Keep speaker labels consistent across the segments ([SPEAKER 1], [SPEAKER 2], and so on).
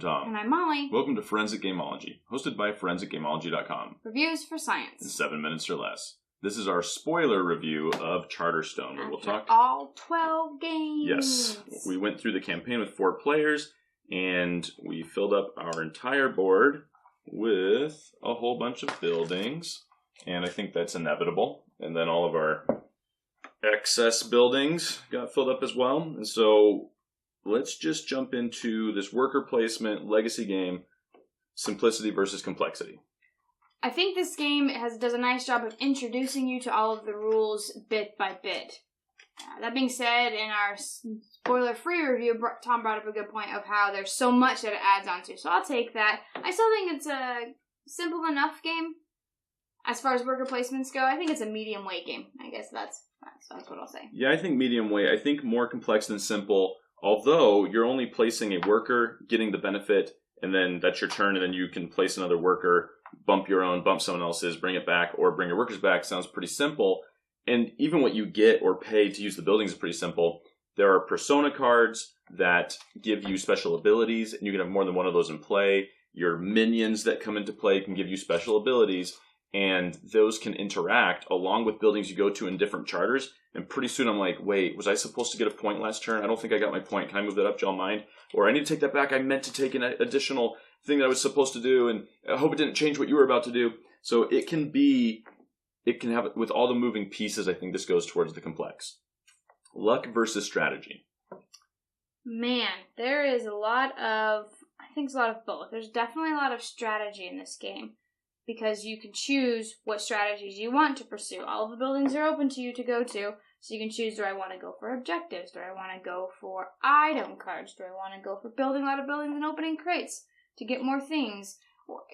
[SPEAKER 1] Tom.
[SPEAKER 2] And I'm Molly.
[SPEAKER 1] Welcome to Forensic Gameology, hosted by ForensicGameology.com.
[SPEAKER 2] Reviews for science.
[SPEAKER 1] In 7 minutes or less. This is our spoiler review of Charterstone, where we'll talk
[SPEAKER 2] all 12 games.
[SPEAKER 1] Yes, we went through the campaign with 4 players, and we filled up our entire board with a whole bunch of buildings, and I think that's inevitable. And then all of our excess buildings got filled up as well, and so let's just jump into this worker placement legacy game, simplicity versus complexity.
[SPEAKER 2] I think this game does a nice job of introducing you to all of the rules bit by bit. That being said, in our spoiler-free review, Tom brought up a good point of how there's so much that it adds on to. So I'll take that. I still think it's a simple enough game. As far as worker placements go, I think it's a medium weight game. I guess that's what I'll say.
[SPEAKER 1] Yeah, I think medium weight. I think more complex than simple. Although you're only placing a worker, getting the benefit, and then that's your turn, and then you can place another worker, bump your own, bump someone else's, bring it back, or bring your workers back. Sounds pretty simple. And even what you get or pay to use the buildings is pretty simple. There are persona cards that give you special abilities, and you can have more than one of those in play. Your minions that come into play can give you special abilities, and those can interact along with buildings you go to in different charters. And pretty soon I'm like, wait, was I supposed to get a point last turn? I don't think I got my point. Can I move that up? Do y'all mind? Or I need to take that back. I meant to take an additional thing that I was supposed to do, and I hope it didn't change what you were about to do. So it can have, with all the moving pieces, I think this goes towards the complex. Luck versus strategy.
[SPEAKER 2] Man, there is a lot of both. There's definitely a lot of strategy in this game, because you can choose what strategies you want to pursue. All of the buildings are open to you to go to, so you can choose, do I want to go for objectives? Do I want to go for item cards? Do I want to go for building a lot of buildings and opening crates to get more things,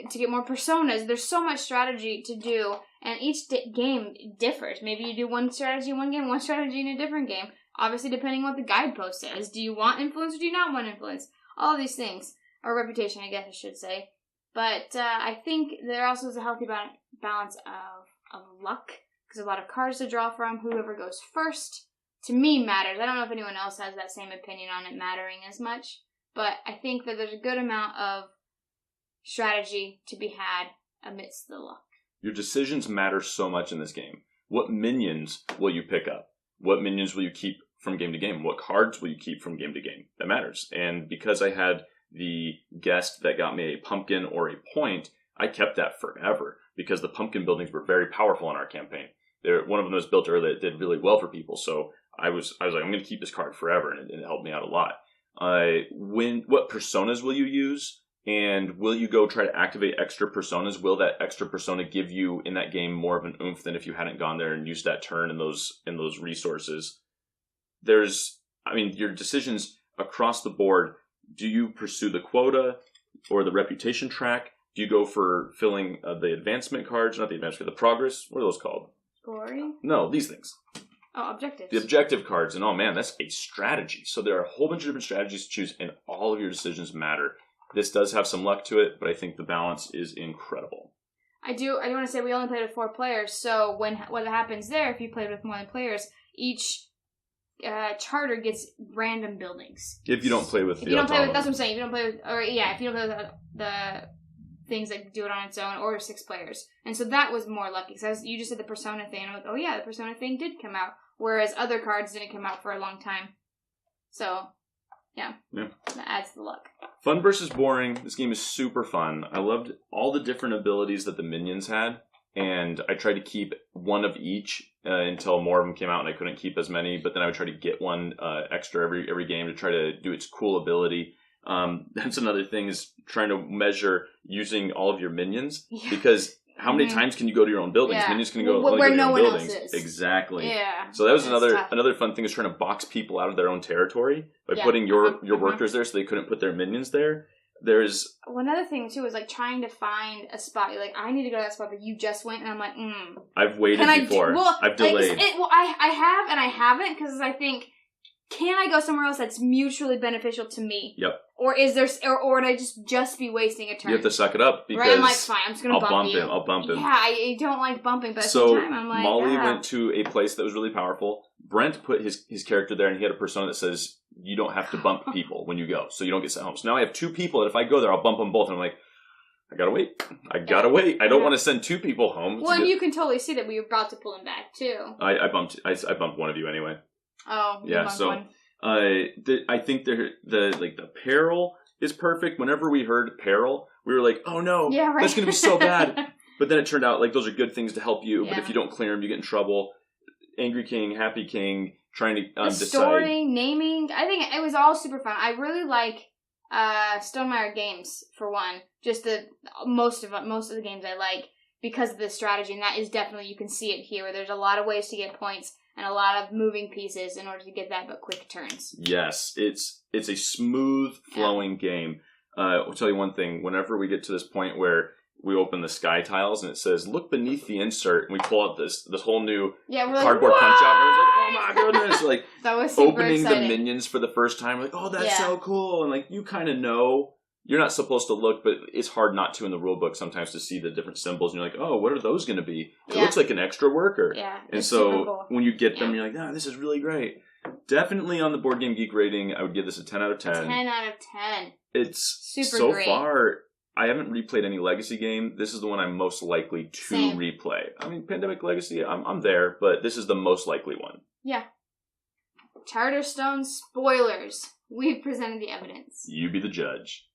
[SPEAKER 2] to get more personas? There's so much strategy to do, and each game differs. Maybe you do one strategy in one game, one strategy in a different game, obviously depending on what the guidepost says. Do you want influence or do you not want influence? All of these things. Or reputation, I guess I should say. But I think there also is a healthy balance of luck, because a lot of cards to draw from. Whoever goes first, to me, matters. I don't know if anyone else has that same opinion on it mattering as much, but I think that there's a good amount of strategy to be had amidst the luck.
[SPEAKER 1] Your decisions matter so much in this game. What minions will you pick up? What minions will you keep from game to game? What cards will you keep from game to game? That matters. And because I had the guest that got me a pumpkin or a point, I kept that forever, because the pumpkin buildings were very powerful in our campaign. One of them was built early that did really well for people, so I was like, I'm going to keep this card forever, and it helped me out a lot. What personas will you use, and will you go try to activate extra personas? Will that extra persona give you in that game more of an oomph than if you hadn't gone there and used that turn and those resources? Your decisions across the board. Do you pursue the quota or the reputation track? Do you go for filling the advancement cards? Not the advancement, the progress. What are those called?
[SPEAKER 2] Glory?
[SPEAKER 1] No, these things.
[SPEAKER 2] Oh, objectives.
[SPEAKER 1] The objective cards. And oh man, that's a strategy. So there are a whole bunch of different strategies to choose, and all of your decisions matter. This does have some luck to it, but I think the balance is incredible.
[SPEAKER 2] I do want to say we only played with 4 players, so what happens there, if you played with more than players, each charter gets random buildings.
[SPEAKER 1] If you don't play with
[SPEAKER 2] that's what I'm saying. If you don't play with the things that do it on its own, or 6 players. And so that was more lucky. So you just said the persona thing, and I'm like, oh yeah, the persona thing did come out, whereas other cards didn't come out for a long time. So, yeah. That adds the luck.
[SPEAKER 1] Fun versus boring. This game is super fun. I loved all the different abilities that the minions had, and I tried to keep one of each until more of them came out, and I couldn't keep as many. But then I would try to get one extra every game to try to do its cool ability. That's another thing, is trying to measure using all of your minions, because how many times can you go to your own buildings? Yeah. Minions can go
[SPEAKER 2] where no one
[SPEAKER 1] buildings.
[SPEAKER 2] Else is.
[SPEAKER 1] Exactly.
[SPEAKER 2] Yeah.
[SPEAKER 1] So that was another fun thing, is trying to box people out of their own territory by putting your workers there, so they couldn't put their minions there. There's
[SPEAKER 2] one other thing too, is like trying to find a spot. You're like, I need to go to that spot, but you just went, and I'm like,
[SPEAKER 1] I've waited before. I've delayed.
[SPEAKER 2] I have and I haven't, because I think, can I go somewhere else that's mutually beneficial to me?
[SPEAKER 1] Yep.
[SPEAKER 2] Or is there, or would I just be wasting a turn?
[SPEAKER 1] You have to suck it up, because
[SPEAKER 2] I'm like, fine, I'm just gonna bump you.
[SPEAKER 1] I'll bump him.
[SPEAKER 2] Yeah, I don't like bumping, but at the same time, I'm like,
[SPEAKER 1] Molly went to a place that was really powerful, Brent put his character there, and he had a persona that says you don't have to bump people when you go, so you don't get sent home. So now I have 2 people that if I go there, I'll bump them both. And I'm like, I gotta wait. I don't want to send 2 people home.
[SPEAKER 2] Well, and you can totally see that we were about to pull him back too.
[SPEAKER 1] I bumped one of you anyway.
[SPEAKER 2] Oh,
[SPEAKER 1] yeah. So
[SPEAKER 2] one.
[SPEAKER 1] I think the peril is perfect. Whenever we heard peril, we were like, oh no,
[SPEAKER 2] yeah, right.
[SPEAKER 1] that's gonna be so bad. But then it turned out like those are good things to help you.
[SPEAKER 2] Yeah.
[SPEAKER 1] But if you don't clear them, you get in trouble. Angry King, Happy King, trying to
[SPEAKER 2] the
[SPEAKER 1] decide.
[SPEAKER 2] Story, naming, I think it was all super fun. I really like Stonemaier games for one. Just most of the games I like because of the strategy, and that is definitely, you can see it here, where there's a lot of ways to get points and a lot of moving pieces in order to get that, but quick turns.
[SPEAKER 1] Yes, it's a smooth flowing game. I'll tell you one thing. Whenever we get to this point where we open the sky tiles and it says, look beneath the insert, and we pull out this whole new cardboard punch out, and we're like, oh my goodness, like
[SPEAKER 2] that was super
[SPEAKER 1] opening
[SPEAKER 2] exciting.
[SPEAKER 1] the minions for the first time, like, oh, that's so cool. And like, you kind of know you're not supposed to look, but it's hard not to in the rule book sometimes to see the different symbols, and you're like, oh, what are those going to be? It looks like an extra worker.
[SPEAKER 2] Yeah,
[SPEAKER 1] and so cool. When you get them, you're like, ah, this is really great. Definitely on the Board Game Geek rating, I would give this a 10 out of 10.
[SPEAKER 2] 10 out of 10.
[SPEAKER 1] It's
[SPEAKER 2] super
[SPEAKER 1] so
[SPEAKER 2] great.
[SPEAKER 1] far. I haven't replayed any Legacy game. This is the one I'm most likely to replay. I mean, Pandemic Legacy, I'm there, but this is the most likely one.
[SPEAKER 2] Yeah. Charterstone spoilers. We've presented the evidence.
[SPEAKER 1] You be the judge.